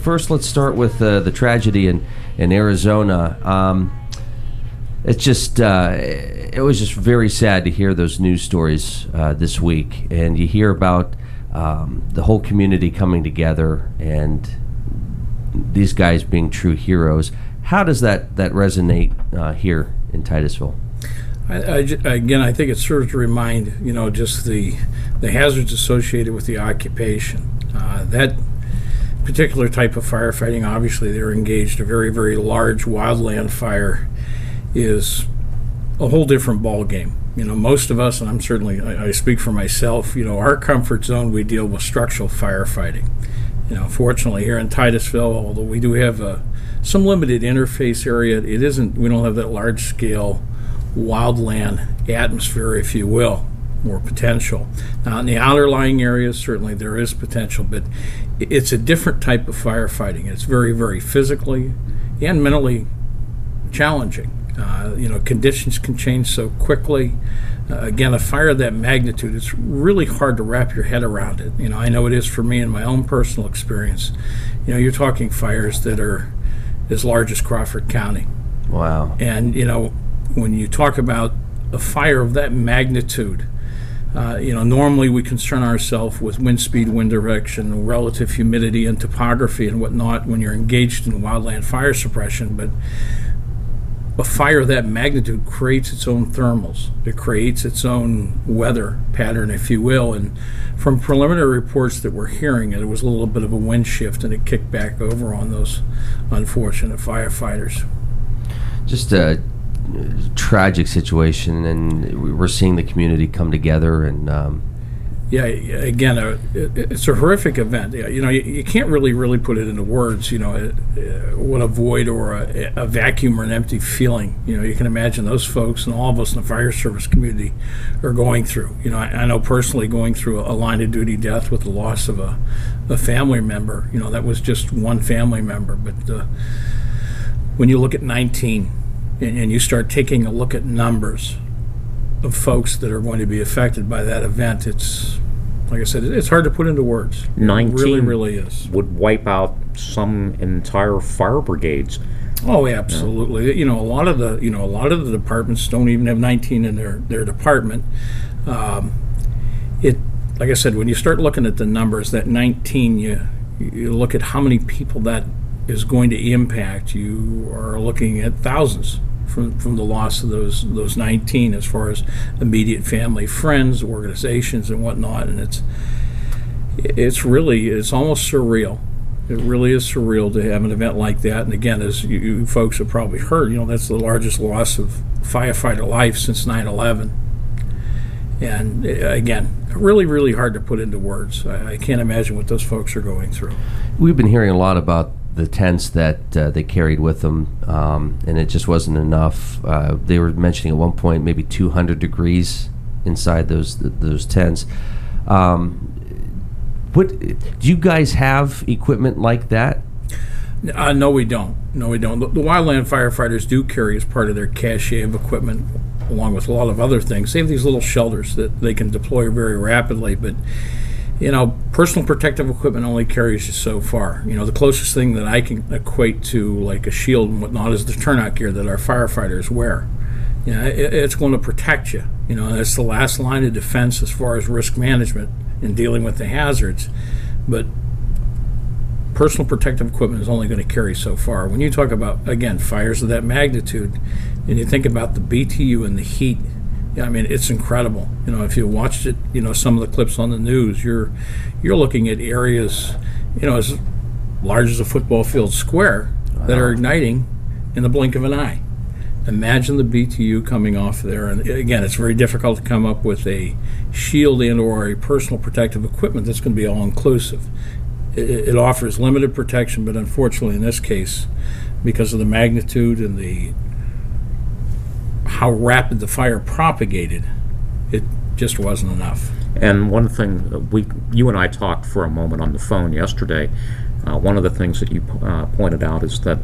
first let's start with the tragedy in Arizona. It's just it was just very sad to hear those news stories this week, and you hear about the whole community coming together and these guys being true heroes. How does that resonate here in Titusville? Again, I think it serves to remind, just the hazards associated with the occupation. That particular type of firefighting, obviously they're engaged. A very, very large wildland fire is a whole different ball game. Most of us, and I speak for myself, our comfort zone, we deal with structural firefighting. Fortunately here in Titusville, although we do have some limited interface area, we don't have that large scale wildland atmosphere, if you will, more potential. Now in the outer lying areas, certainly there is potential, but it's a different type of firefighting. It's very, very physically and mentally challenging. Conditions can change so quickly. Again, a fire of that magnitude, it's really hard to wrap your head around it. I know it is for me in my own personal experience. You're talking fires that are as large as Crawford County. Wow. And, when you talk about a fire of that magnitude, normally we concern ourselves with wind speed, wind direction, relative humidity, and topography and whatnot when you're engaged in wildland fire suppression. But a fire of that magnitude creates its own thermals. It creates its own weather pattern, if you will. And from preliminary reports that we're hearing, it was a little bit of a wind shift, and it kicked back over on those unfortunate firefighters. Just a tragic situation, and we're seeing the community come together. And again, it's a horrific event. You can't really put it into words. What a void or a vacuum or an empty feeling. You can imagine those folks and all of us in the fire service community are going through. I know personally going through a line of duty death with the loss of a family member. That was just one family member, but when you look at 19 and you start taking a look at numbers of folks that are going to be affected by that event, it's, like I said, it's hard to put into words. 19 it really is. Would wipe out some entire fire brigades. Oh, absolutely. A lot of the departments don't even have 19 in their department. Like I said, when you start looking at the numbers, that 19, you look at how many people that is going to impact. You are looking at thousands from the loss of those 19 as far as immediate family, friends, organizations, and whatnot. And it's almost surreal. It really is surreal to have an event like that. And again, as you folks have probably heard, that's the largest loss of firefighter life since 9/11. And again, really, really hard to put into words. I can't imagine what those folks are going through. We've been hearing a lot about the tents that they carried with them, and it just wasn't enough. They were mentioning at one point maybe 200 degrees inside those tents. What do you guys have equipment like that? No, we don't. The wildland firefighters do carry, as part of their cache of equipment, along with a lot of other things, they have these little shelters that they can deploy very rapidly. But personal protective equipment only carries you so far. The closest thing that I can equate to, like a shield and whatnot, is the turnout gear that our firefighters wear. It's going to protect you. That's the last line of defense as far as risk management and dealing with the hazards. But personal protective equipment is only going to carry so far. When you talk about, again, fires of that magnitude, and you think about the BTU and the heat, it's incredible. If you watched it, some of the clips on the news, you're looking at areas, as large as a football field square that are igniting in the blink of an eye. Imagine the BTU coming off there. And again, it's very difficult to come up with a shield and or a personal protective equipment that's going to be all-inclusive. It offers limited protection, but unfortunately in this case, because of the magnitude and how rapid the fire propagated, it just wasn't enough. And one thing, you and I talked for a moment on the phone yesterday. One of the things that you pointed out is that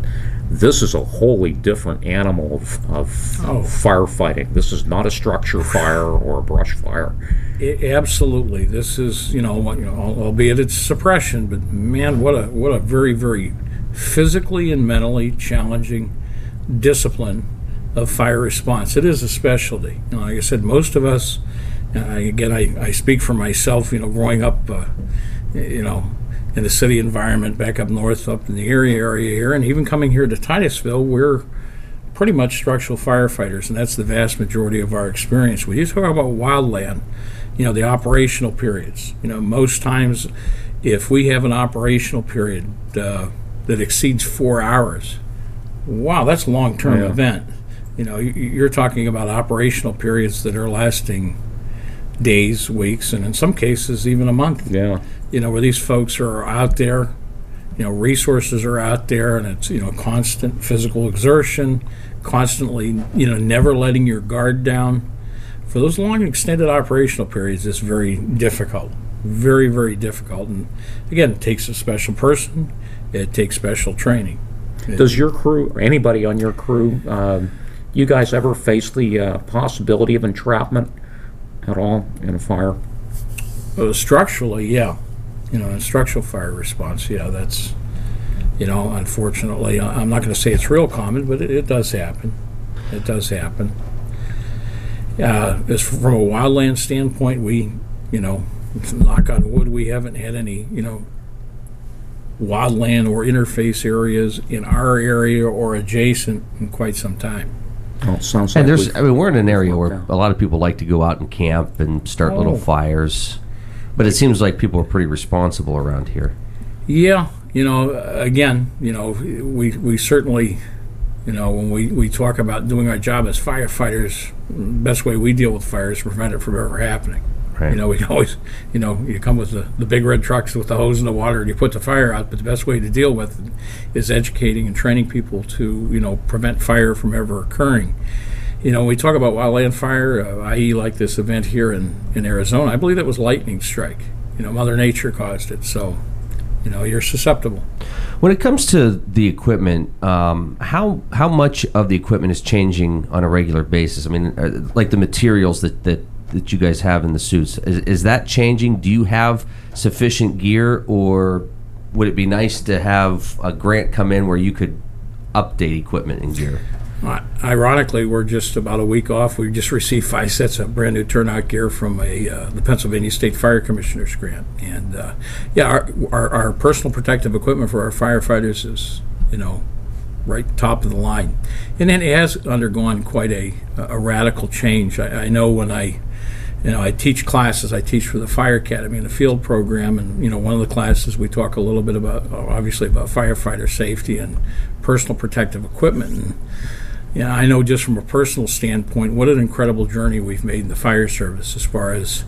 this is a wholly different animal of firefighting. This is not a structure fire or a brush fire. Absolutely. This is, albeit it's suppression, but man, what a very, very physically and mentally challenging discipline of fire response. It is a specialty. Like I said, most of us, again, I speak for myself, growing up, in the city environment back up north, up in the Erie area here, and even coming here to Titusville, we're pretty much structural firefighters, and that's the vast majority of our experience. When you talk about wildland, the operational periods, most times if we have an operational period that exceeds 4 hours, wow, that's a long-term event. You're talking about operational periods that are lasting days, weeks, and in some cases even a month. Yeah. Where these folks are out there, resources are out there, and it's, constant physical exertion, constantly, never letting your guard down. For those long extended operational periods, it's very difficult. Very, very difficult. And again, it takes a special person. It takes special training. Does your crew, or anybody on your crew, you guys ever face the possibility of entrapment at all in a fire? Structurally, yeah. In structural fire response, yeah, that's, unfortunately, I'm not going to say it's real common, but it does happen. It does happen. As from a wildland standpoint, we, knock on wood, we haven't had any, wildland or interface areas in our area or adjacent in quite some time. Oh, it sounds And like we're in an area where a lot of people like to go out and camp and start little fires, but it seems like people are pretty responsible around here. Yeah, again, we certainly, when we talk about doing our job as firefighters, the best way we deal with fire is to prevent it from ever happening. Right. We can always, you come with the big red trucks with the hose and the water and you put the fire out, but the best way to deal with it is educating and training people to, prevent fire from ever occurring. We talk about wildland fire, i.e. like this event here in Arizona. I believe that was lightning strike. Mother Nature caused it, so, you're susceptible. When it comes to the equipment, how much of the equipment is changing on a regular basis? I mean, like the materials that you guys have in the suits, is that changing? Do you have sufficient gear, or would it be nice to have a grant come in where you could update equipment and gear? Ironically, we're just about a week off. We just received 5 sets of brand new turnout gear from the Pennsylvania State Fire Commissioner's grant, and our personal protective equipment for our firefighters is right top of the line, and then it has undergone quite a radical change. I know when I teach classes. I teach for the Fire Academy and the field program, and one of the classes we talk a little bit about, obviously, about firefighter safety and personal protective equipment. And I know just from a personal standpoint, what an incredible journey we've made in the fire service as far as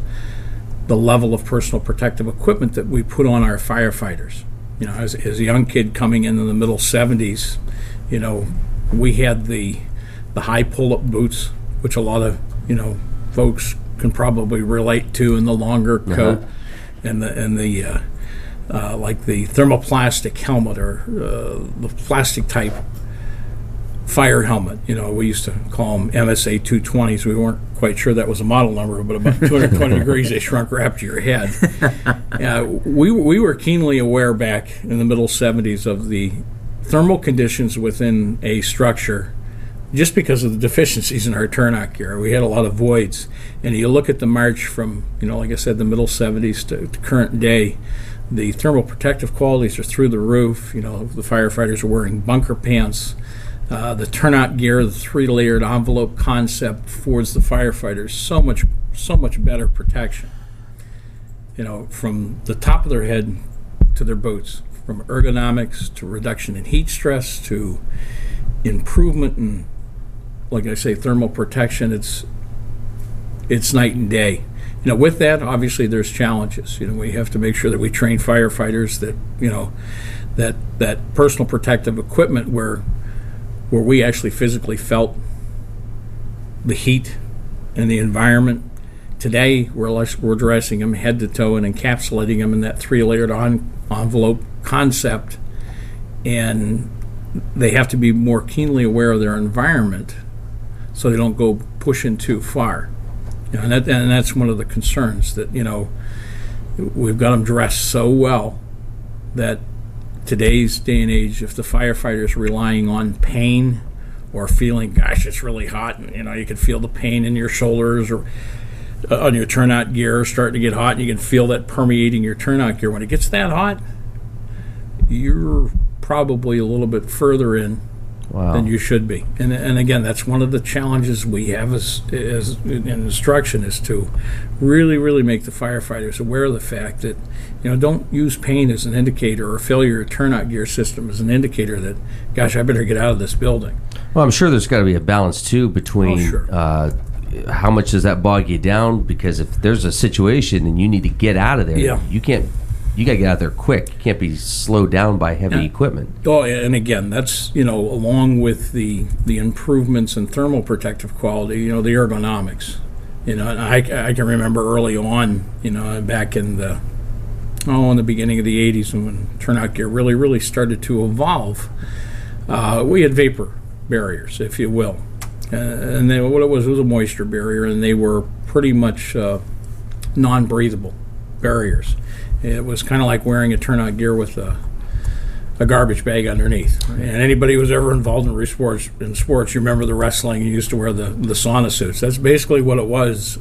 the level of personal protective equipment that we put on our firefighters. As a young kid coming in the middle 70s, we had the high pull-up boots, which a lot of folks can probably relate to, in the longer coat, and the like the thermoplastic helmet or the plastic type fire helmet. We used to call them MSA 220s. We weren't quite sure that was a model number, but about 220 degrees they shrunk right up to your head. We were keenly aware back in the middle 70s of the thermal conditions within a structure, just because of the deficiencies in our turnout gear. We had a lot of voids. And you look at the march from, like I said, the middle 70s to current day, the thermal protective qualities are through the roof. The firefighters are wearing bunker pants. The turnout gear, the 3-layered envelope concept affords the firefighters so much better protection. From the top of their head to their boots, from ergonomics to reduction in heat stress to improvement in, like I say, thermal protection. It's night and day. With that, obviously there's challenges. We have to make sure that we train firefighters that that personal protective equipment where we actually physically felt the heat and the environment. Today we're dressing them head to toe and encapsulating them in that 3-layered envelope concept, and they have to be more keenly aware of their environment so they don't go pushing too far. And that's one of the concerns, that, we've got them dressed so well that today's day and age, if the firefighter is relying on pain or feeling, gosh, it's really hot, and you can feel the pain in your shoulders or on your turnout gear starting to get hot, and you can feel that permeating your turnout gear. When it gets that hot, you're probably a little bit further in than you should be. And again, that's one of the challenges we have as in instruction, is to really, really make the firefighters aware of the fact that, don't use pain as an indicator, or failure of turnout gear system as an indicator that, gosh, I better get out of this building. Well, I'm sure there's got to be a balance, too, between how much does that bog you down? Because if there's a situation and you need to get out of there, you got to get out there quick. You can't be slowed down by heavy equipment. Oh, and again, that's, along with the improvements in thermal protective quality, the ergonomics. And I can remember early on, back in the beginning of the 80s, when turnout gear really, really started to evolve, we had vapor barriers, if you will. And what it was a moisture barrier, and they were pretty much non-breathable barriers. It was kind of like wearing a turnout gear with a garbage bag underneath. And anybody who was ever involved in sports, you remember the wrestling, you used to wear the sauna suits. That's basically what it was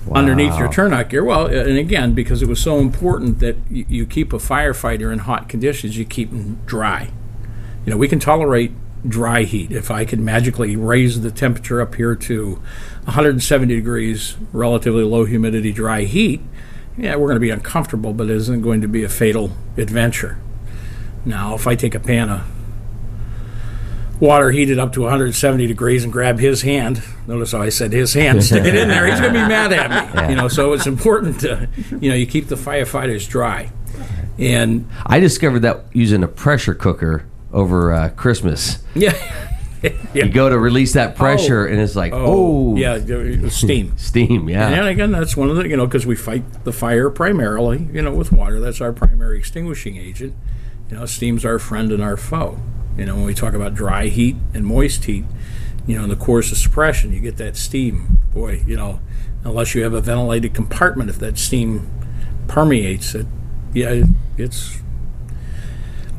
underneath your turnout gear. Well, and again, because it was so important that you keep a firefighter in hot conditions, you keep them dry. We can tolerate dry heat. If I could magically raise the temperature up here to 170 degrees, relatively low humidity, dry heat, we're going to be uncomfortable, but it isn't going to be a fatal adventure. Now, if I take a pan of water heated up to 170 degrees and grab his hand, notice how I said his hand, stick it in there, he's going to be mad at me. So it's important to, you keep the firefighters dry. And I discovered that using a pressure cooker over Christmas. You go to release that pressure, and it's like, steam. Steam, yeah. And again, that's one of the, because we fight the fire primarily, with water. That's our primary extinguishing agent. Steam's our friend and our foe. When we talk about dry heat and moist heat, in the course of suppression, you get that steam. Boy, unless you have a ventilated compartment, if that steam permeates it, it's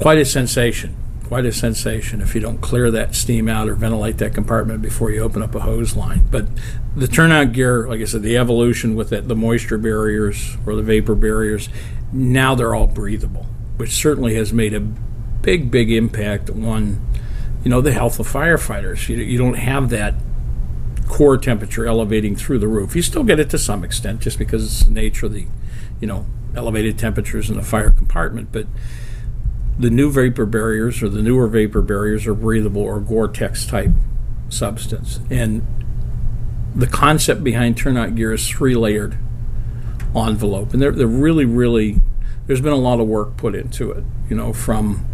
quite a sensation. Quite a sensation if you don't clear that steam out or ventilate that compartment before you open up a hose line. But the turnout gear, like I said, the evolution with the moisture barriers or the vapor barriers, now they're all breathable, which certainly has made a big, big impact on, the health of firefighters. You don't have that core temperature elevating through the roof. You still get it to some extent, just because it's the nature of the, elevated temperatures in the fire compartment, but the new vapor barriers, or the newer vapor barriers, are breathable or Gore-Tex type substance. And the concept behind turnout gear is 3-layered envelope. And they're really, really, there's been a lot of work put into it, from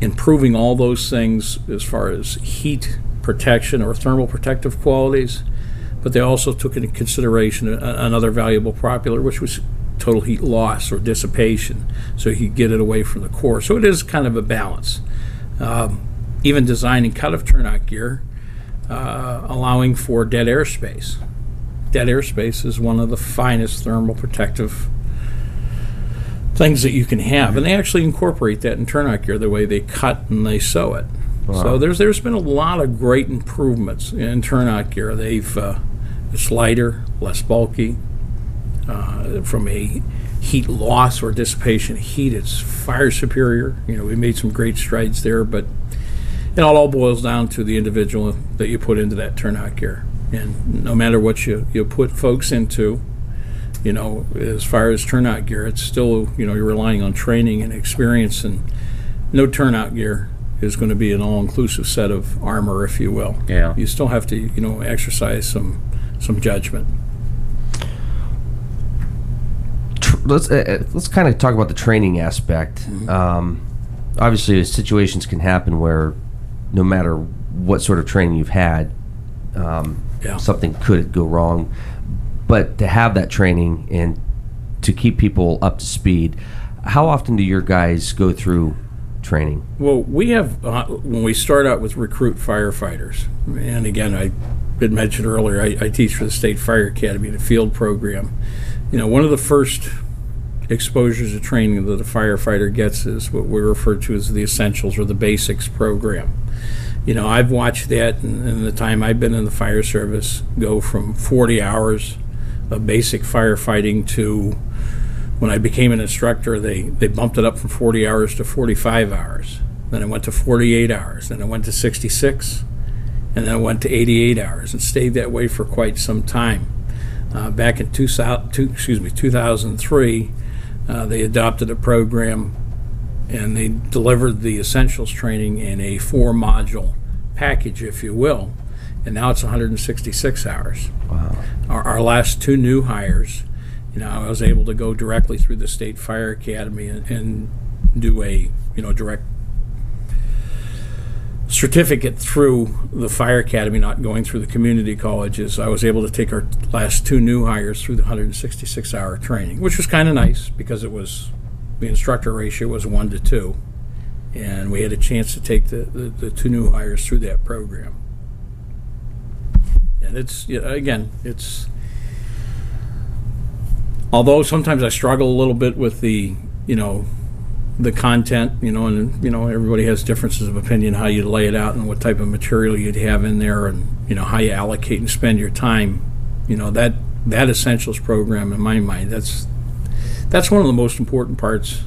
improving all those things as far as heat protection or thermal protective qualities. But they also took into consideration another valuable property, which was total heat loss or dissipation, so you get it away from the core. So it is kind of a balance. Even design and cut of turnout gear, allowing for dead airspace. Dead airspace is one of the finest thermal protective things that you can have, and they actually incorporate that in turnout gear, the way they cut and they sew it. Wow. So there's been a lot of great improvements in turnout gear. It's lighter, less bulky. From a heat loss or dissipation of heat, it's fire superior. We made some great strides there, but it all boils down to the individual that you put into that turnout gear. And no matter what you put folks into, as far as turnout gear, it's still, you're relying on training and experience, and no turnout gear is going to be an all-inclusive set of armor, if you will. Yeah. You still have to, exercise some judgment. Let's kind of talk about the training aspect. Obviously, situations can happen where no matter what sort of training you've had, something could go wrong. But to have that training and to keep people up to speed, how often do your guys go through training? Well, we have, when we start out with recruit firefighters, and again, I had mentioned earlier, I teach for the State Fire Academy, the field program. One of the first exposures to training that a firefighter gets is what we refer to as the Essentials or the Basics program. I've watched that in the time I've been in the fire service go from 40 hours of basic firefighting to, when I became an instructor, they bumped it up from 40 hours to 45 hours. Then it went to 48 hours. Then it went to 66. And then it went to 88 hours and stayed that way for quite some time. Back in 2003, they adopted a program and they delivered the Essentials training in a 4-module package, if you will. And now it's 166 hours. Wow. Our last 2 new hires, I was able to go directly through the State Fire Academy and do a, direct certificate through the Fire Academy, not going through the community colleges. I was able to take our last 2 new hires through the 166-hour training, which was kind of nice because the instructor ratio was 1 to 2, and we had a chance to take the 2 new hires through that program. And it's although sometimes I struggle a little bit with the content, and everybody has differences of opinion how you lay it out and what type of material you'd have in there, and how you allocate and spend your time. That Essentials program, in my mind, that's one of the most important parts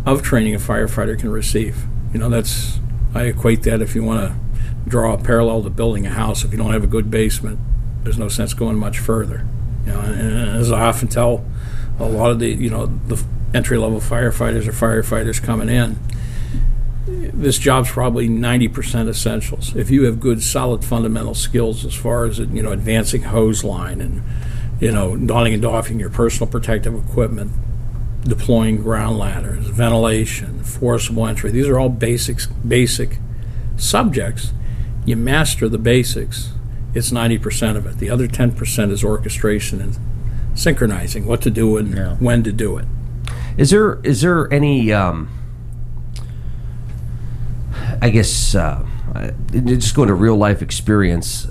of training a firefighter can receive. I equate that, if you want to draw a parallel to building a house, if you don't have a good basement, there's no sense going much further. And as I often tell a lot of the entry-level firefighters or firefighters coming in, this job's probably 90% essentials. If you have good, solid fundamental skills as far as advancing hose line and donning and doffing your personal protective equipment, deploying ground ladders, ventilation, forcible entry, these are all basic subjects. You master the basics, it's 90% of it. The other 10% is orchestration and synchronizing what to do and when to do it. Is there any, just going to real life experience,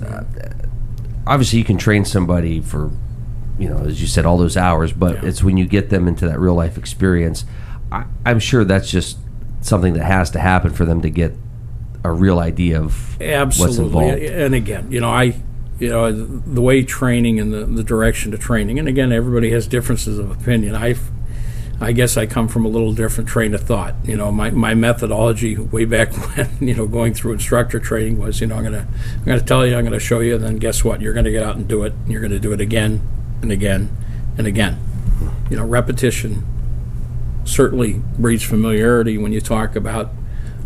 obviously you can train somebody for, as you said, all those hours, but it's when you get them into that real life experience, I'm sure that's just something that has to happen for them to get a real idea of what's involved. And again, the way training and the direction to training, and again, everybody has differences of opinion. I guess I come from a little different train of thought. My methodology way back when, going through instructor training was, I'm going to tell you, I'm going to show you, and then guess what? You're going to get out and do it, and you're going to do it again and again and again. Repetition certainly breeds familiarity. When you talk about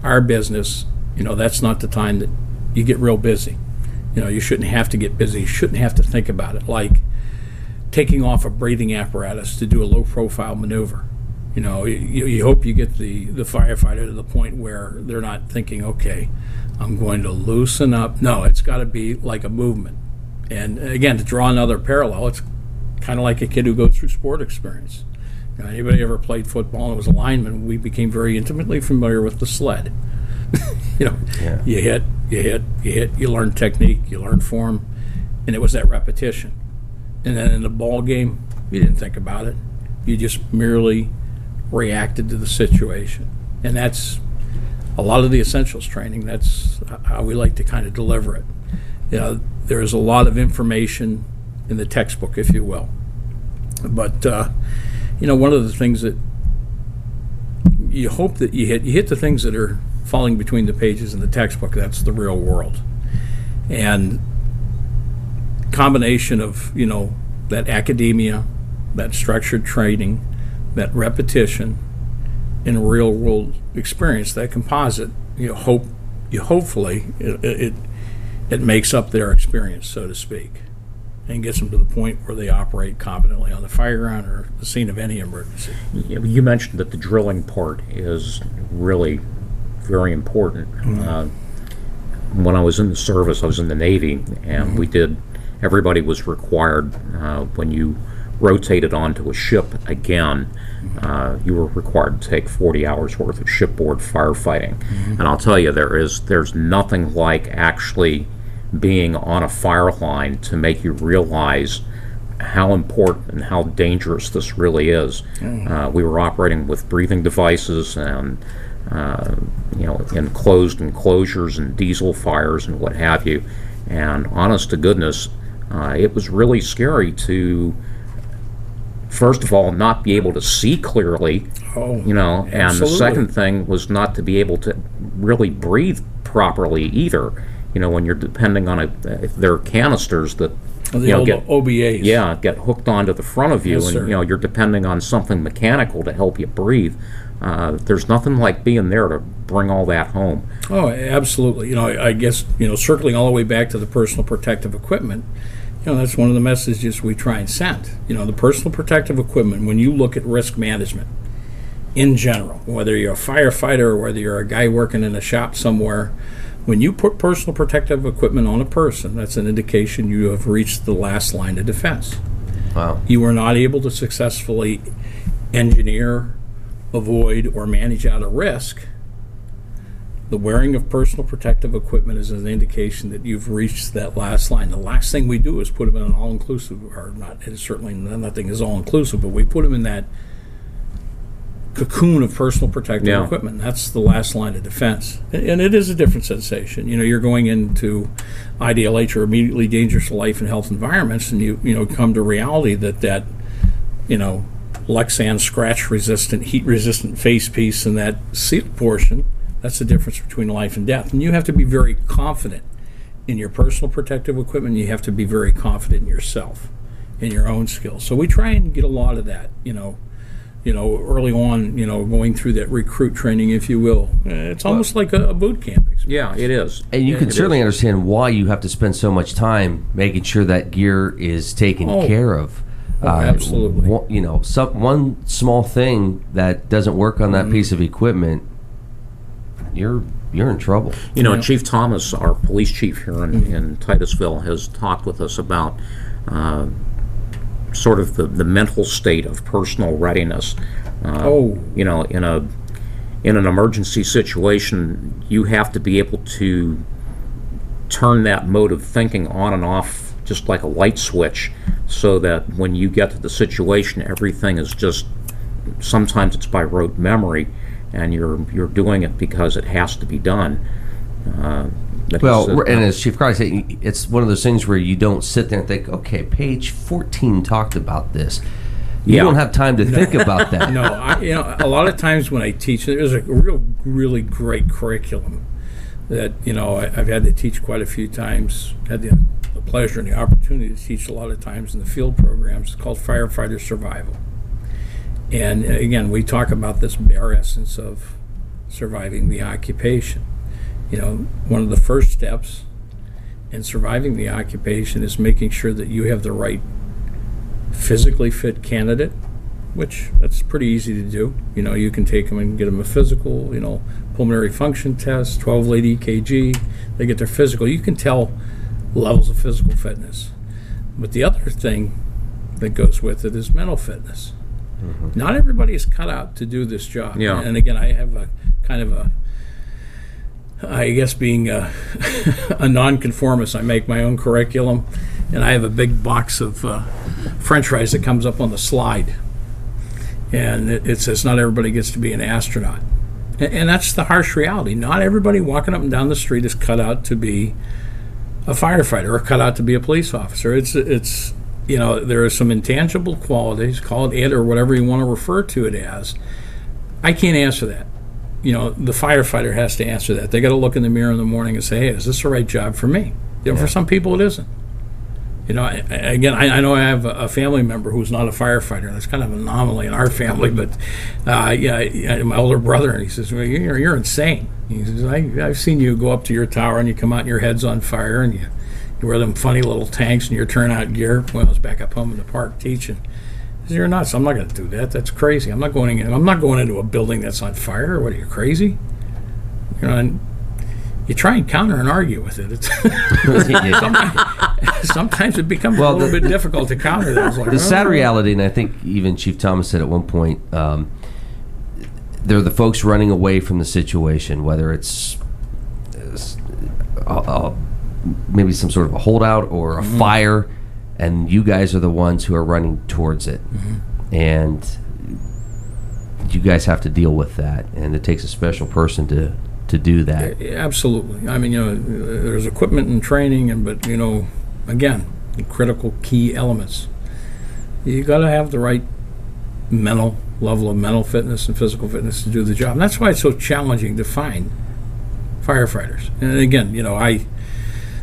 our business, that's not the time that you get real busy. You shouldn't have to get busy. You shouldn't have to think about it. Like taking off a breathing apparatus to do a low-profile maneuver. You hope you get the firefighter to the point where they're not thinking, okay, I'm going to loosen up. No, it's got to be like a movement. And again, to draw another parallel, it's kind of like a kid who goes through sport experience. Anybody ever played football and was a lineman, we became very intimately familiar with the sled. You hit, you learn technique, you learn form, and it was that repetition. And then in the ball game, you didn't think about it. You just merely reacted to the situation. And that's a lot of the Essentials training. That's how we like to kind of deliver it. There's a lot of information in the textbook, if you will. But, one of the things that you hope that you hit the things that are falling between the pages in the textbook. That's the real world. And combination of, that academia, that structured training, that repetition, and real world experience, that composite, hopefully it makes up their experience, so to speak, and gets them to the point where they operate competently on the fire ground or the scene of any emergency. You mentioned that the drilling part is really very important. When I was in the service, I was in the Navy, and everybody was required when you rotated onto a ship again, you were required to take 40 hours worth of shipboard firefighting. And I'll tell you, there's nothing like actually being on a fire line to make you realize how important and how dangerous this really is. We were operating with breathing devices and enclosed enclosures and diesel fires and what have you. And honest to goodness, it was really scary to, first of all, not be able to see clearly. And the second thing was not to be able to really breathe properly either. When you're depending on if there are canisters that get OBAs. Yeah, get hooked onto the front of you, Yes, and sir. you're depending on something mechanical to help you breathe. There's nothing like being there to bring all that home. Oh, absolutely. I guess, circling all the way back to the personal protective equipment, that's one of the messages we try and send. The personal protective equipment, when you look at risk management in general, whether you're a firefighter or whether you're a guy working in a shop somewhere, when you put personal protective equipment on a person, that's an indication you have reached the last line of defense. Wow. You are not able to successfully engineer, avoid, or manage out a risk. The wearing of personal protective equipment is an indication that you've reached that last line. The last thing we do is put them in an all-inclusive, or not, it's certainly nothing is all-inclusive, but we put them in that cocoon of personal protective equipment. That's the last line of defense. And it is a different sensation. You're going into IDLH, or immediately dangerous to life and health environments, and you come to reality that Lexan scratch-resistant, heat-resistant face piece and that sealed portion, that's the difference between life and death. And you have to be very confident in your personal protective equipment. You have to be very confident in yourself, in your own skills. So we try and get a lot of that, early on, going through that recruit training, if you will. It's almost like a boot camp experience. Yeah, it is. And you can certainly understand why you have to spend so much time making sure that gear is taken care of. Absolutely. One small thing that doesn't work on that piece of equipment, you're in trouble. Chief Thomas, our police chief here in Titusville, has talked with us about sort of the mental state of personal readiness. In an emergency situation, you have to be able to turn that mode of thinking on and off just like a light switch, so that when you get to the situation, everything is just, sometimes it's by rote memory, and you're doing it because it has to be done. And as Chief Crotty said, it's one of those things where you don't sit there and think, okay, page 14 talked about this. You don't have time to think about that. No, a lot of times when I teach, there's a really great curriculum that, I've had to teach quite a few times, had the pleasure and the opportunity to teach a lot of times in the field programs. It's called Firefighter Survival. And again, we talk about this bare essence of surviving the occupation. One of the first steps in surviving the occupation is making sure that you have the right physically fit candidate, which that's pretty easy to do. You can take them and get them a physical, pulmonary function test, 12-lead EKG. They get their physical. You can tell levels of physical fitness. But the other thing that goes with it is mental fitness. Mm-hmm. Not everybody is cut out to do this job. Yeah. And again, I have a kind of I guess being a nonconformist, I make my own curriculum, and I have a big box of French fries that comes up on the slide, and it says not everybody gets to be an astronaut, and that's the harsh reality. Not everybody walking up and down the street is cut out to be a firefighter or cut out to be a police officer. It's there are some intangible qualities, call it or whatever you want to refer to it as. I can't answer that. The firefighter has to answer that. They got to look in the mirror in the morning and say, hey, is this the right job for me? For some people it isn't. I know I have a family member who's not a firefighter. That's kind of an anomaly in our family, but my older brother, and he says, well, you're insane. He says, I've seen you go up to your tower and you come out and your head's on fire and you wear them funny little tanks and your turnout gear. Well, I was back up home in the park teaching. He says, you're nuts. I'm not going to do that. That's crazy. I'm not going into a building that's on fire. What are you, crazy? And you try and counter and argue with it. It's sometimes it becomes a little bit difficult to counter that. Like, the sad reality, and I think even Chief Thomas said at one point, they're the folks running away from the situation, whether it's maybe some sort of a holdout or a fire, and you guys are the ones who are running towards it. And you guys have to deal with that, and it takes a special person to do that. Absolutely. I mean, there's equipment and training, but again, the critical key elements. You got to have the right level of mental fitness and physical fitness to do the job. And that's why it's so challenging to find firefighters. And again,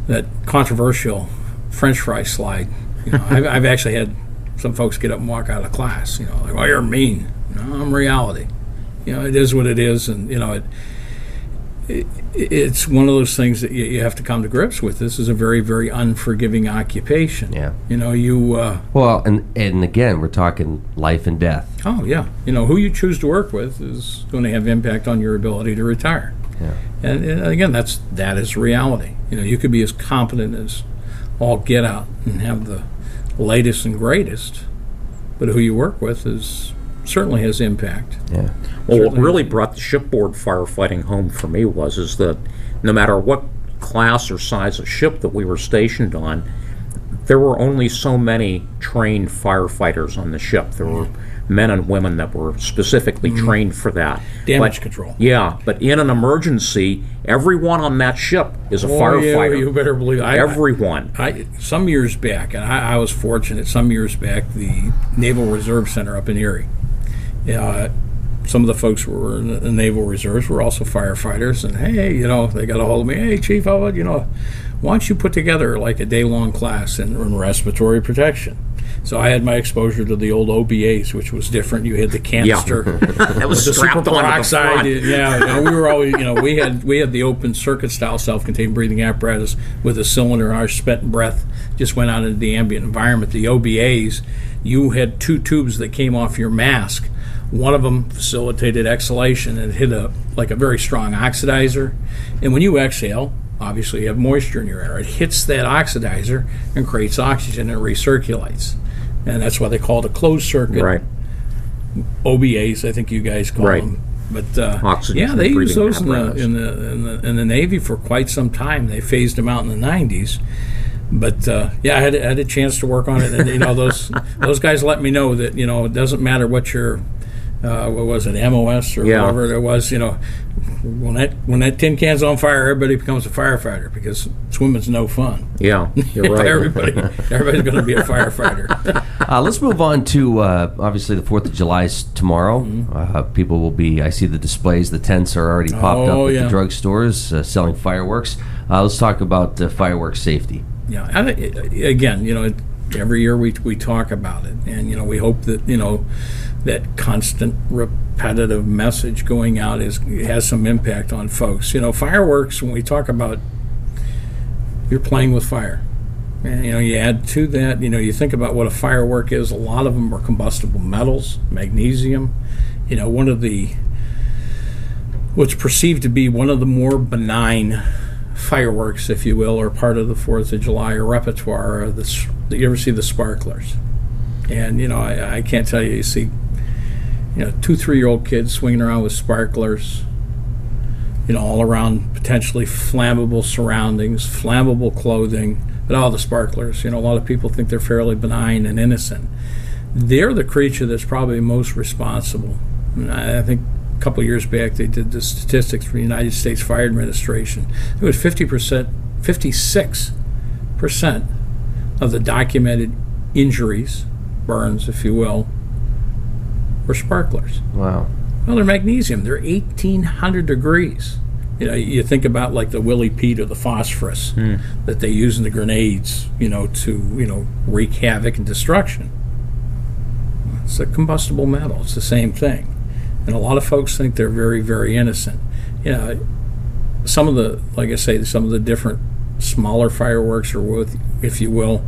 that controversial French fry slide. I've actually had some folks get up and walk out of class. Like, "Oh, you're mean." No, I'm reality. It is what it is, and it's one of those things that you have to come to grips with. This is a very, very unforgiving occupation. Yeah. Well, and again, we're talking life and death. Oh yeah. Who you choose to work with is going to have impact on your ability to retire. Yeah. And again, that is reality. You could be as competent as all get out and have the latest and greatest, but who you work with certainly has impact. Yeah. Well, what really brought the shipboard firefighting home for me is that no matter what class or size of ship that we were stationed on, there were only so many trained firefighters on the ship. There were men and women that were specifically trained for that. Damage control. Yeah, but in an emergency, everyone on that ship is a firefighter. Yeah, you better believe it. Everyone. Some years back, and I was fortunate, the Naval Reserve Center up in Erie. Some of the folks who were in the Naval Reserves were also firefighters, and hey, they got a hold of me. "Hey, Chief, why don't you put together like a day-long class in respiratory protection?" So I had my exposure to the old OBAs, which was different. You had the canister, that was the strapped super onto peroxide. the front. Yeah, we were always, we had the open circuit style self-contained breathing apparatus with a cylinder, and our spent breath just went out into the ambient environment. The OBAs, you had two tubes that came off your mask. One of them facilitated exhalation and hit a very strong oxidizer. And when you exhale, obviously you have moisture in your air. It hits that oxidizer and creates oxygen and recirculates. And that's why they call it a closed circuit. Right. OBAs, I think you guys call them. But oxygen they used those in the Navy for quite some time. They phased them out in the 90s. But I had a chance to work on it, and those guys let me know that it doesn't matter what your what was it, MOS or whatever it was. When that tin can's on fire, everybody becomes a firefighter because swimming's no fun. Yeah, you're right. Everybody's going to be a firefighter. Let's move on to obviously the 4th of July is tomorrow. People will be. I see the displays. The tents are already popped up at the drugstores selling fireworks. Let's talk about fireworks safety. Yeah, again, every year we talk about it, and we hope that that constant repetitive message going out has some impact on folks. Fireworks, when we talk about, you're playing with fire, and you add to that, you think about what a firework is. A lot of them are combustible metals, magnesium. What's perceived to be one of the more benign fireworks, if you will, or part of the 4th of July repertoire. You ever see the sparklers? And I can't tell you. You see, 2-3-year-old kids swinging around with sparklers. All around potentially flammable surroundings, flammable clothing, but all the sparklers. A lot of people think they're fairly benign and innocent. They're the creature that's probably most responsible. And I think a couple of years back they did the statistics for the United States Fire Administration. It was 56% of the documented injuries, burns, if you will, were sparklers. Wow. Well, they're magnesium. They're 1,800 degrees. You think about like the Willie Pete or the phosphorus that they use in the grenades, to wreak havoc and destruction. It's a combustible metal. It's the same thing. And a lot of folks think they're very, very innocent. Some of the different smaller fireworks, or if you will,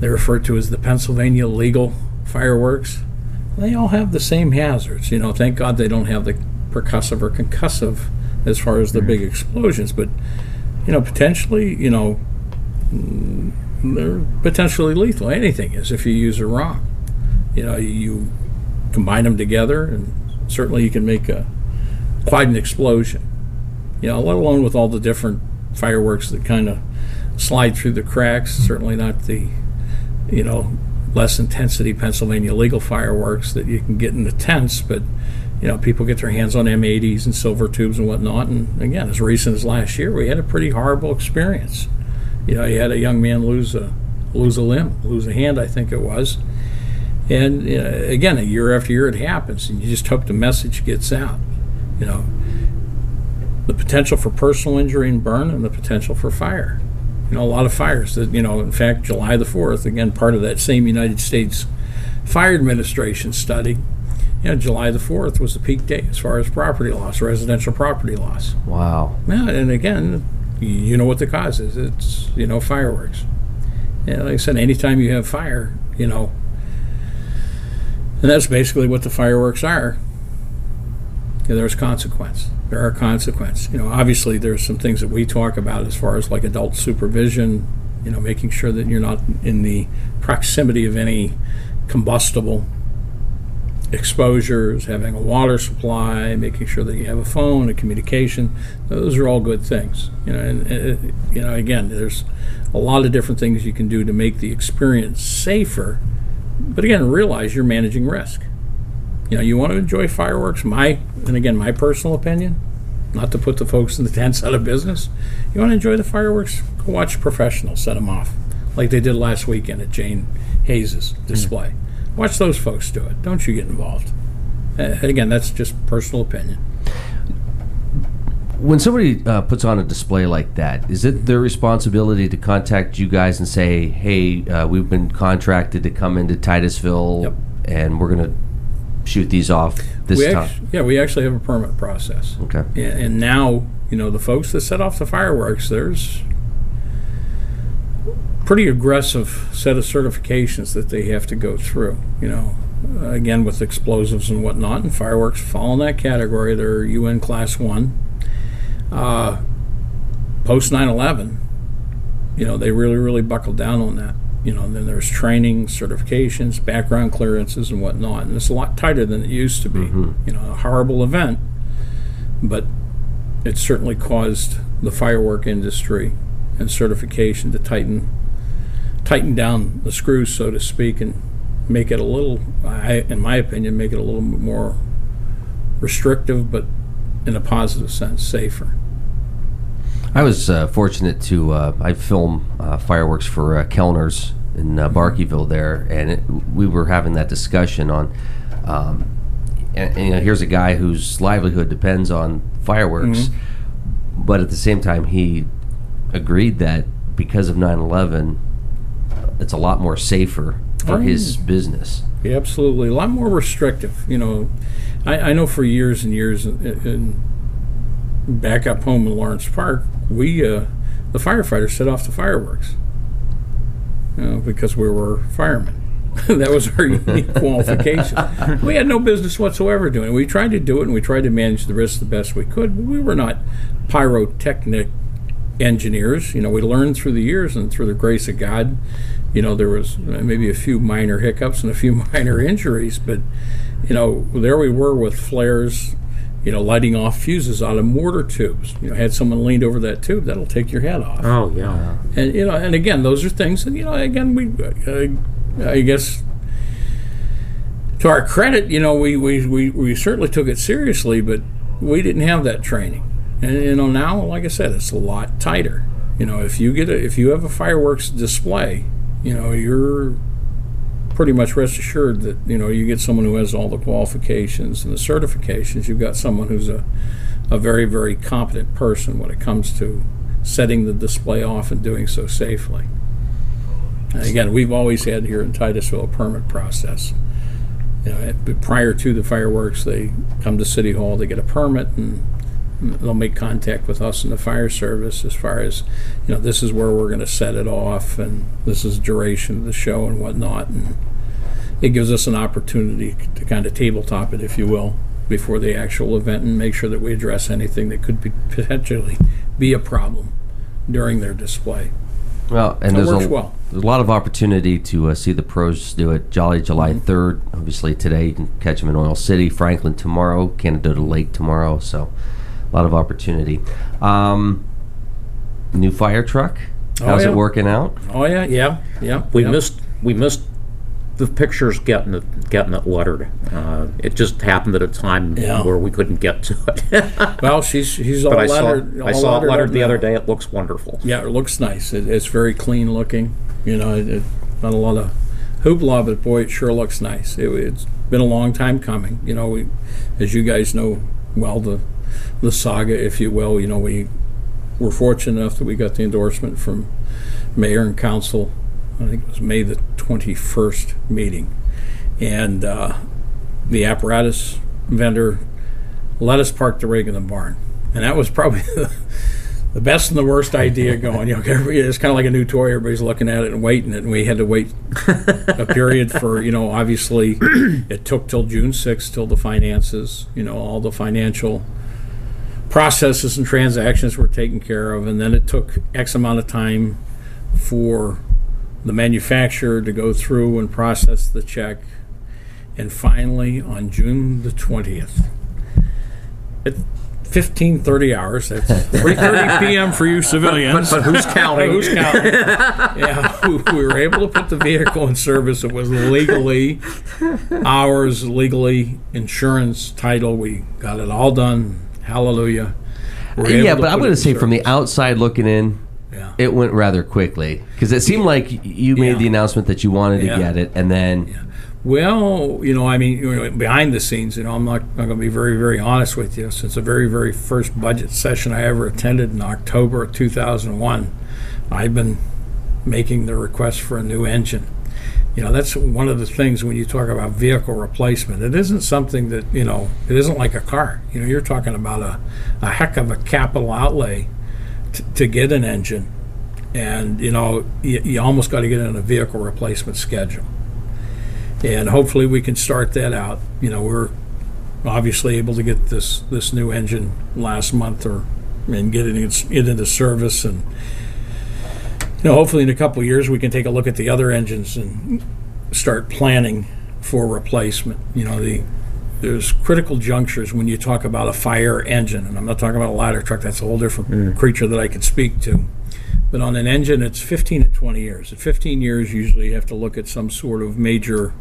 they're referred to as the Pennsylvania legal fireworks. They all have the same hazards. Thank God they don't have the percussive or concussive as far as the big explosions, but potentially, they're potentially lethal. Anything is, if you use it wrong. You combine them together, and certainly you can make quite an explosion. Let alone with all the different fireworks that kind of slide through the cracks. Certainly not the, less intensity Pennsylvania legal fireworks that you can get in the tents, but people get their hands on M80s and silver tubes and whatnot. And again, as recent as last year, we had a pretty horrible experience. You had a young man lose a limb, lose a hand, I think it was. And again, a year after year it happens, and you just hope the message gets out. The potential for personal injury and burn, and the potential for fire. A lot of fires that, in fact, July the 4th, again, part of that same United States Fire Administration study, July the 4th was the peak day as far as property loss, residential property loss. Wow. Yeah, and again, you know what the cause is. It's, fireworks. And like I said, anytime you have fire, and that's basically what the fireworks are, there's consequence. There are consequences. Obviously there's some things that we talk about as far as like adult supervision, making sure that you're not in the proximity of any combustible exposures, having a water supply, making sure that you have a phone, a communication. Those are all good things. And again, there's a lot of different things you can do to make the experience safer. But again, realize you're managing risk. You want to enjoy fireworks. My personal opinion, not to put the folks in the tents out of business. You want to enjoy the fireworks, go watch professionals set them off, like they did last weekend at Jane Hayes' display. Watch those folks do it. Don't you get involved. Again, that's just personal opinion. When somebody puts on a display like that, is it their responsibility to contact you guys and say, hey, we've been contracted to come into Titusville, Yep. and we're going to shoot these off this time? We actually have a permit process. Okay. And now, the folks that set off the fireworks, there's pretty aggressive set of certifications that they have to go through, again, with explosives and whatnot, and fireworks fall in that category. They're UN Class 1. Post 9/11, they really, really buckled down on that. And then there's training, certifications, background clearances, and whatnot. And it's a lot tighter than it used to be. Mm-hmm. A horrible event, but it certainly caused the firework industry and certification to tighten down the screws, so to speak, and make it a little, in my opinion, make it a little bit more restrictive, but in a positive sense, safer. I was fortunate to I film fireworks for Kellner's in Barkeyville there, and we were having that discussion on and here's a guy whose livelihood depends on fireworks, but at the same time he agreed that because of 9/11 it's a lot more safer for his business. Yeah, absolutely. A lot more restrictive. I know for years and years, back up home in Lawrence Park, we the firefighters set off the fireworks because we were firemen. That was our unique qualification. We had no business whatsoever doing it. We tried to do it, and we tried to manage the risks the best we could, but we were not pyrotechnic engineers. We learned through the years, and through the grace of God, there was maybe a few minor hiccups and a few minor injuries, but there we were with flares, lighting off fuses out of mortar tubes. Had someone leaned over that tube, that'll take your head off. Oh, yeah. And and again, those are things that again, we I guess to our credit, we certainly took it seriously, but we didn't have that training. And now, like I said, it's a lot tighter. If you have a fireworks display, you're pretty much rest assured that you get someone who has all the qualifications and the certifications. You've got someone who's a very, very competent person when it comes to setting the display off and doing so safely. And again, we've always had here in Titusville a permit process. Prior to the fireworks, they come to City Hall, they get a permit, and they'll make contact with us in the fire service as far as, this is where we're going to set it off, and this is the duration of the show and whatnot. And it gives us an opportunity to kind of tabletop it, if you will, before the actual event and make sure that we address anything that could potentially be a problem during their display. Well, and there's works a well. there's a lot of opportunity to see the pros do it. Jolly July 3rd, obviously today. You can catch them in Oil City, Franklin tomorrow, Canada Lake tomorrow. So a lot of opportunity. New fire truck. How's it working out? Oh yeah. We missed the pictures getting it lettered. It just happened at a time where we couldn't get to it. Well, she's all lettered. I saw it lettered the other day. It looks wonderful. Yeah, it looks nice. It's very clean looking. It's not a lot of hoopla, but boy, it sure looks nice. It's been a long time coming. As you guys know well, the saga, if you will. We were fortunate enough that we got the endorsement from mayor and council. I think it was May the 21st meeting, and the apparatus vendor let us park the rig in the barn, and that was probably the best and the worst idea going. It's kind of like a new toy. Everybody's looking at it and waiting it, and we had to wait a period for, obviously it took till June 6th till the finances, all the financial processes and transactions were taken care of, and then it took X amount of time for the manufacturer to go through and process the check, and finally on June the 20th at 15:30 hours, that's 3:30 p.m. for you civilians. But who's counting? Who's counting? Yeah, we were able to put the vehicle in service. It was legally ours, legally insurance, title. We got it all done. Hallelujah. Yeah, but I'm going to say from the outside looking in, it went rather quickly, because it seemed like you made the announcement that you wanted to get it, and then... Yeah. Well, behind the scenes, I'm not going to be very, very honest with you. Since the very, very first budget session I ever attended in October of 2001, I've been making the request for a new engine. That's one of the things when you talk about vehicle replacement. It isn't something that, it isn't like a car. You're talking about a heck of a capital outlay to get an engine. And, you almost got to get in a vehicle replacement schedule. And hopefully we can start that out. We're obviously able to get this new engine last month and get it into service. And, hopefully in a couple of years we can take a look at the other engines and start planning for replacement. There's critical junctures when you talk about a fire engine. And I'm not talking about a ladder truck. That's a whole different creature that I could speak to. But on an engine, it's 15 to 20 years. At 15 years, usually you have to look at some sort of major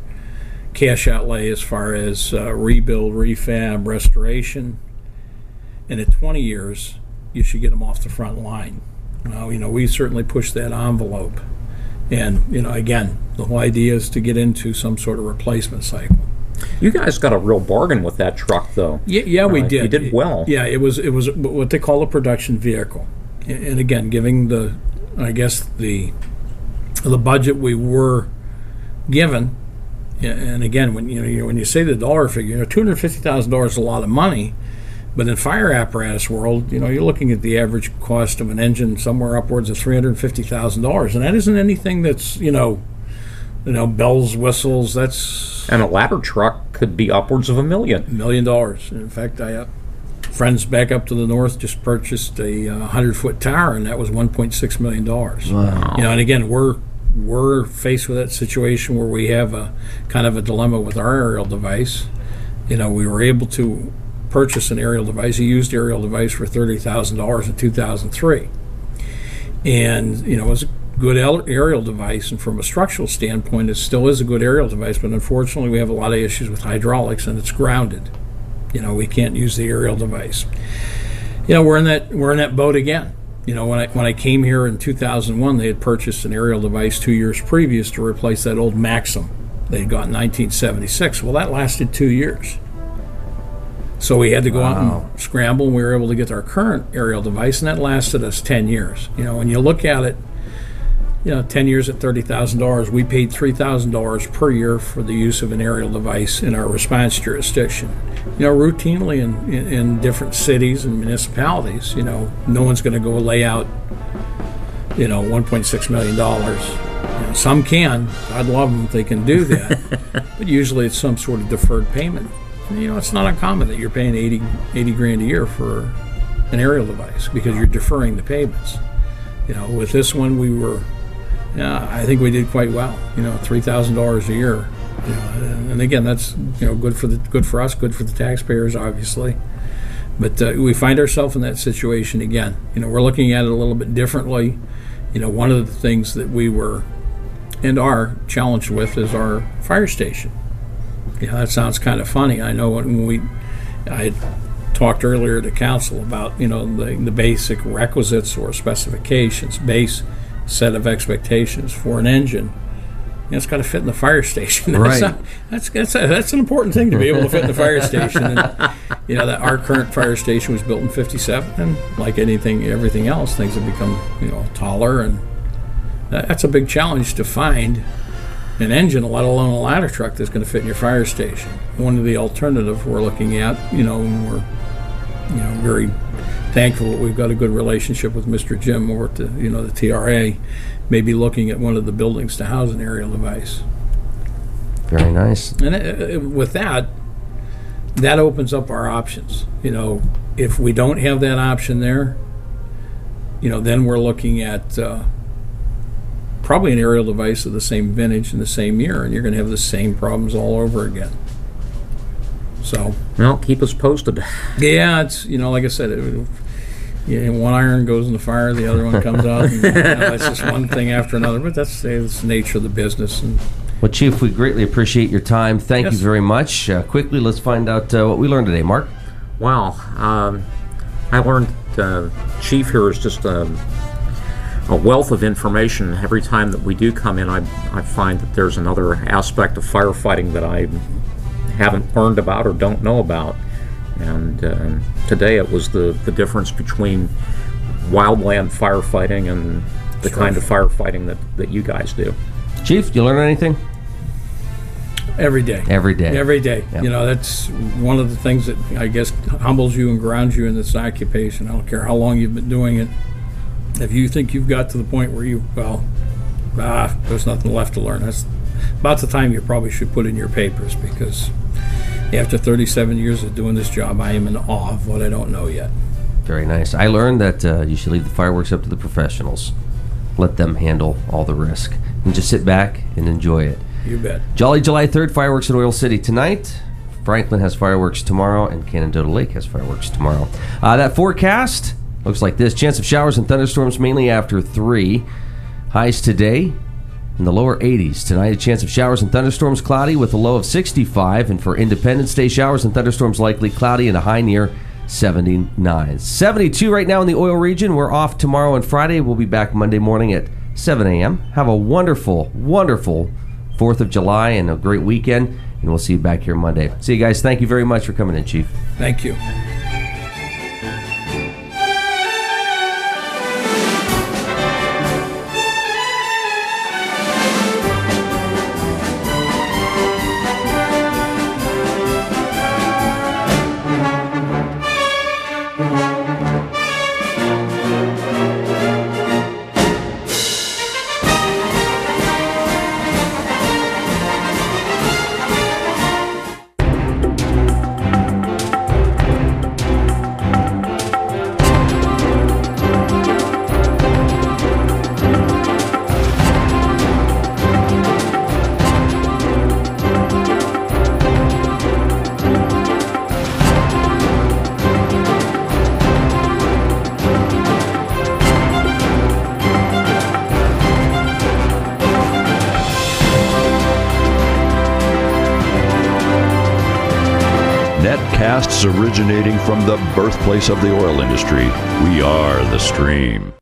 cash outlay as far as rebuild, refab, restoration. And at 20 years, you should get them off the front line. We certainly push that envelope. And, again, the whole idea is to get into some sort of replacement cycle. You guys got a real bargain with that truck, though. Yeah, we did. You did well. Yeah, it was what they call a production vehicle. And again, giving the budget we were given, and again, when you say the dollar figure, $250,000 is a lot of money, but in fire apparatus world, you're looking at the average cost of an engine somewhere upwards of $350,000, and that isn't anything that's bells, whistles. And a ladder truck could be upwards of $1 million. $1 million. In fact, friends back up to the north just purchased a 100-foot tower, and that was $1.6 million. Wow. And again, we're faced with that situation where we have a kind of a dilemma with our aerial device. We were able to purchase an aerial device, a used aerial device, for $30,000 in 2003, and it was a good aerial device, and from a structural standpoint, it still is a good aerial device. But unfortunately, we have a lot of issues with hydraulics, and it's grounded. We can't use the aerial device. We're in that boat again. When I came here in 2001, they had purchased an aerial device 2 years previous to replace that old Maxim they had got in 1976. Well, that lasted 2 years. So we had to go out and scramble, and we were able to get our current aerial device, and that lasted us 10 years. When you look at it, 10 years at $30,000, we paid $3,000 per year for the use of an aerial device in our response jurisdiction. Routinely in different cities and municipalities, no one's going to go lay out, $1.6 million. Some can. God love them if they can do that. But usually it's some sort of deferred payment. it's not uncommon that you're paying 80 grand a year for an aerial device because you're deferring the payments. With this one, I think we did quite well. $3,000 a year. And again, that's good for us, good for the taxpayers, obviously. But we find ourselves in that situation again. We're looking at it a little bit differently. One of the things that we were and are challenged with is our fire station. That sounds kind of funny. I know I talked earlier to council about the basic requisites or specifications, base set of expectations for an engine. It's got to fit in the fire station. Right. That's an important thing to be able to fit in the fire station. And, that our current fire station was built in '57, and like everything else, things have become taller, and that's a big challenge to find an engine, let alone a ladder truck, that's going to fit in your fire station. One of the alternatives we're looking at, and we're very thankful that we've got a good relationship with Mr. Jim over at the TRA, maybe looking at one of the buildings to house an aerial device. Very nice. And with that opens up our options. If we don't have that option there, then we're looking at probably an aerial device of the same vintage and the same year, and you're going to have the same problems all over again. So, keep us posted. Yeah, it's like I said, one iron goes in the fire, the other one comes out. And, it's just one thing after another. But that's the nature of the business. Well, Chief, we greatly appreciate your time. Thank you very much. Quickly, let's find out what we learned today, Mark. Well, I learned Chief here is just a wealth of information. Every time that we do come in, I find that there's another aspect of firefighting that I haven't learned about or don't know about. And today it was the difference between wildland firefighting and the kind of firefighting that you guys do. Chief, you learn anything? Every day. Every day. Every day. Yep. That's one of the things that I guess humbles you and grounds you in this occupation. I don't care how long you've been doing it. If you think you've got to the point where there's nothing left to learn, that's about the time you probably should put in your papers, because after 37 years of doing this job, I am in awe of what I don't know yet. Very nice. I learned that you should leave the fireworks up to the professionals. Let them handle all the risk. And just sit back and enjoy it. You bet. Jolly July 3rd, fireworks in Oil City tonight. Franklin has fireworks tomorrow, and Canandaigua Lake has fireworks tomorrow. That forecast looks like this. Chance of showers and thunderstorms mainly after 3. Highs today in the lower 80s. Tonight, a chance of showers and thunderstorms, cloudy with a low of 65. And for Independence Day, showers and thunderstorms likely, cloudy and a high near 79. 72 right now in the oil region. We're off tomorrow and Friday. We'll be back Monday morning at 7 a.m. Have a wonderful, wonderful 4th of July and a great weekend. And we'll see you back here Monday. See you guys. Thank you very much for coming in, Chief. Thank you. Netcasts originating from the birthplace of the oil industry. We are The Stream.